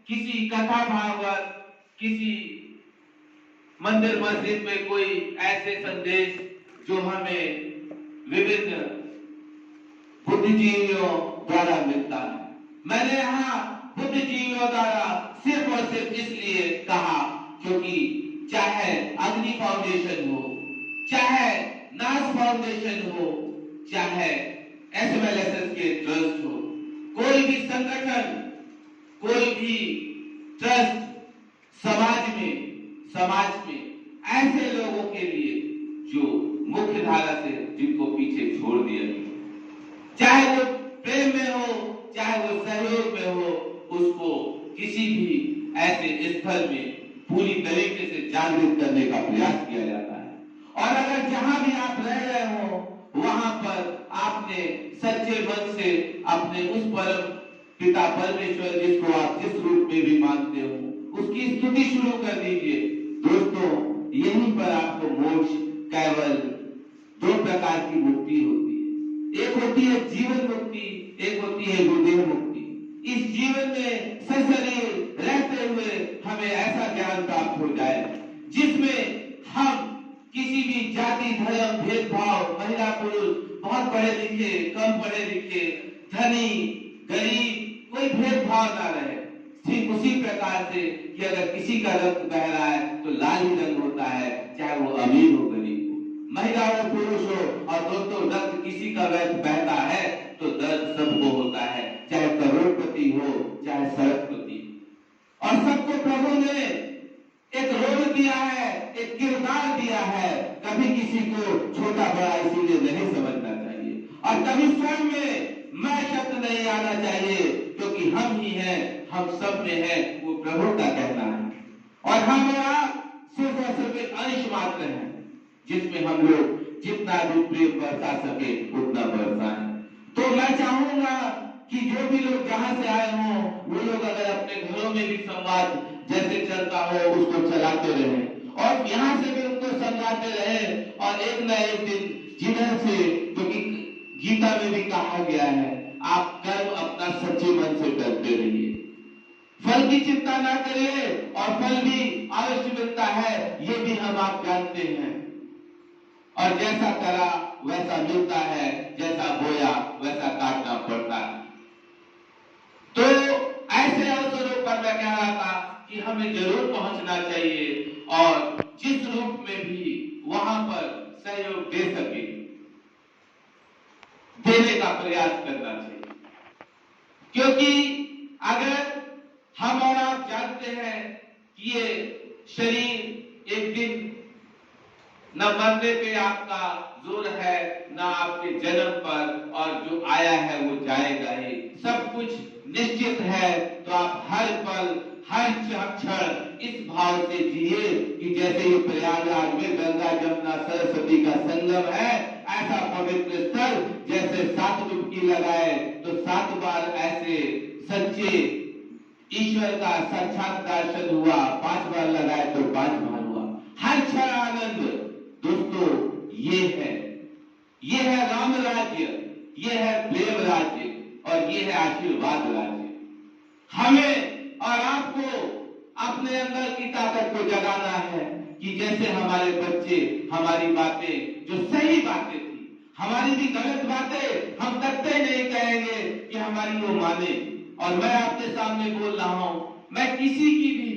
किसी कथा भागवत, किसी मंदिर मस्जिद में कोई ऐसे संदेश जो हमें विभिन्न बुद्धिजीवियों द्वारा मिलता है। मैंने यहाँ बुद्धिजीवियों द्वारा सिर्फ और सिर्फ इसलिए कहा क्योंकि चाहे अग्नि फाउंडेशन हो, चाहे नास फाउंडेशन हो, चाहे एसएमएलएसएस के ट्रस्ट हो, कोई भी संगठन, कोई भी ट्रस्ट समाज में ऐसे लोगों के लिए जो मुख्य धारा से जिनको पीछे छोड़ दिया गया, चाहे वो प्रेम में हो, चाहे वो सहयोग में हो, उसको किसी भी ऐसे स्थल में पूरी तरीके से जागृत करने का प्रयास किया जाता है। और अगर जहां भी आप रह रहे हो वहां पर आपने सच्चे मन से अपने उस परम पिता परमेश्वर जिसको आप जिस रूप में भी मानते हो उसकी स्तुति शुरू कर दीजिए। दोस्तों, यहीं पर आपको मोक्ष केवल दो प्रकार की मुक्ति होती है। एक होती है जीवन मुक्ति, एक होती है गुरुदेव मुक्ति। इस जीवन में सशरीर रहते हुए हमें ऐसा ज्ञान प्राप्त हो जाए जिसमें हम किसी भी जाति धर्म भेदभाव, महिला पुरुष, बहुत पढ़े लिखे कम पढ़े लिखे, धनी गरीब, कोई भेदभाव ना रहे। ठीक उसी प्रकार से कि अगर किसी का रक्त बह रहा है तो लाल ही रंग होता है, चाहे वो अमीर हो गरीब हो, महिला हो पुरुष हो। और दोस्तों, रक्त किसी का बहता है तो दर्द सबको होता है, चाहे करोड़पति हो चाहे सरस्वती। और सबको प्रभु ने एक रोल दिया है, एक किरदार दिया है। कभी किसी को छोटा बड़ा इसीलिए नहीं समझना चाहिए और कभी स्वयं में मैं शब्द नहीं आना चाहिए, क्योंकि हम ही हैं, हम सब में है, वो प्रभु का कहना है। और हम और आप सिर्फ और सिर्फ एक अंश मात्र हैं जिसमें हम लोग जितना भी प्रेम बरसा सके उतना बरसाएं। तो मैं चाहूंगा कि जो भी लोग जहां से आए हों वो लोग अगर अपने घरों में भी संवाद जैसे चलता हो उसको चलाते रहें और यहाँ से भी उनको समझाते रहें। और एक न एक दिन जिधर से, क्योंकि गीता में भी कहा गया है, आप कर्म अपना सच्चे मन से करते रहिए, फल की चिंता ना करिए और फल भी अवश्य मिलता है, ये भी हम आप जानते हैं। और जैसा करा वैसा मिलता है, जैसा बोया वैसा काटना पड़ता है। तो ऐसे अवसरों पर मैं कह रहा था कि हमें जरूर पहुंचना चाहिए और जिस रूप में भी वहां पर सहयोग दे सके देने का प्रयास करना चाहिए। क्योंकि अगर हम और आप जानते हैं कि ये शरीर एक दिन न मरने पे आपका जोर है, न आपके जन्म पर, और जो आया है वो जाएगा ही, सब कुछ निश्चित है। तो आप हर पल हर क्षण इस भाव से जिए कि जैसे ये प्रयागराज में गंगा जमुना सरस्वती का संगम है, ऐसा पवित्र स्थल, जैसे 7 डुबकी लगाए तो 7 बार ऐसे सच्चे ईश्वर का साक्षात दर्शन हुआ, 5 बार लगाए तो 5 बार हुआ। हर क्षण आनंद। दोस्तों, ये है राम राज्य, ये है प्रेम राज्य और ये है आशीर्वाद राज्य। हमें और आपको अपने अंदर की ताकत को जगाना है कि जैसे हमारे बच्चे हमारी बातें, जो सही बातें थी, हमारी भी गलत बातें हम कतई नहीं कहेंगे कि हमारी वो माने। और मैं आपके सामने बोल रहा हूं, मैं किसी की भी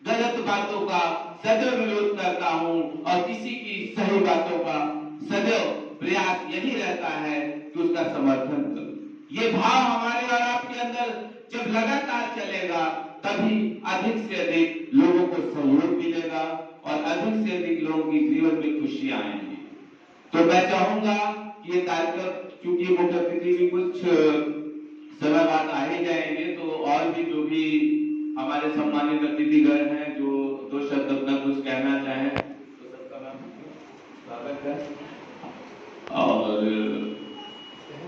गलत बातों का सदैव विरोध करता हूं और किसी की सही बातों का सदैव प्रयास यही रहता है कि उसका समर्थन करूं। ये भाव हमारे और आपके अंदर जब लगातार चलेगा तभी अधिक से अधिक लोगों को सहयोग मिलेगा और अधिक से अधिक लोगों की जीवन में खुशियां आएंगी। तो मैं चाहूंगा कि ये कार्यक्रम, चूंकि मुख्य अतिथि भी कुछ समय बाद आ ही जाएंगे, तो और भी जो भी हमारे सम्मानित अतिथिगण हैं जो 2 शब्द अपना कुछ कहना चाहें तो सबका मैं स्वागत है। और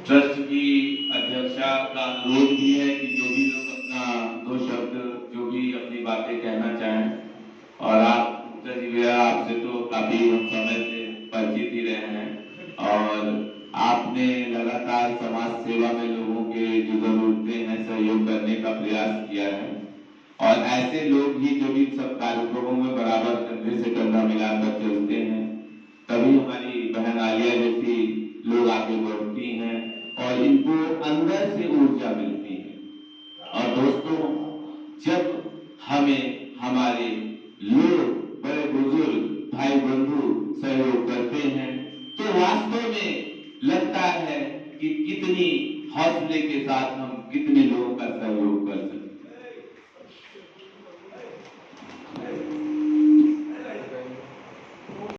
ट्रस्ट की अध्यक्षा का अनुरोध भी है कि जो भी लोग अपना 2 शब्द जो भी अपनी बातें कहना चाहें। और आप जी भैया, आपसे तो काफी हम समय से परिचित ही रहे हैं और आपने लगातार समाज सेवा में लोगों के जो जरूरतें हैं सहयोग करने का प्रयास किया है। और ऐसे लोग ही जब इन सब कार्यक्रमों में बराबर कंधे से कंधा मिलाकर चलते हैं, तभी हमारी बहन आलिया जैसी लोग आगे बढ़ती हैं और इनको अंदर से ऊर्जा मिलती है। और दोस्तों, जब हमें हमारे लोग, बड़े बुजुर्ग, भाई बंधु सहयोग करते हैं तो वास्तव में लगता है कि कितनी हौसले के साथ हम कितने लोगों का सहयोग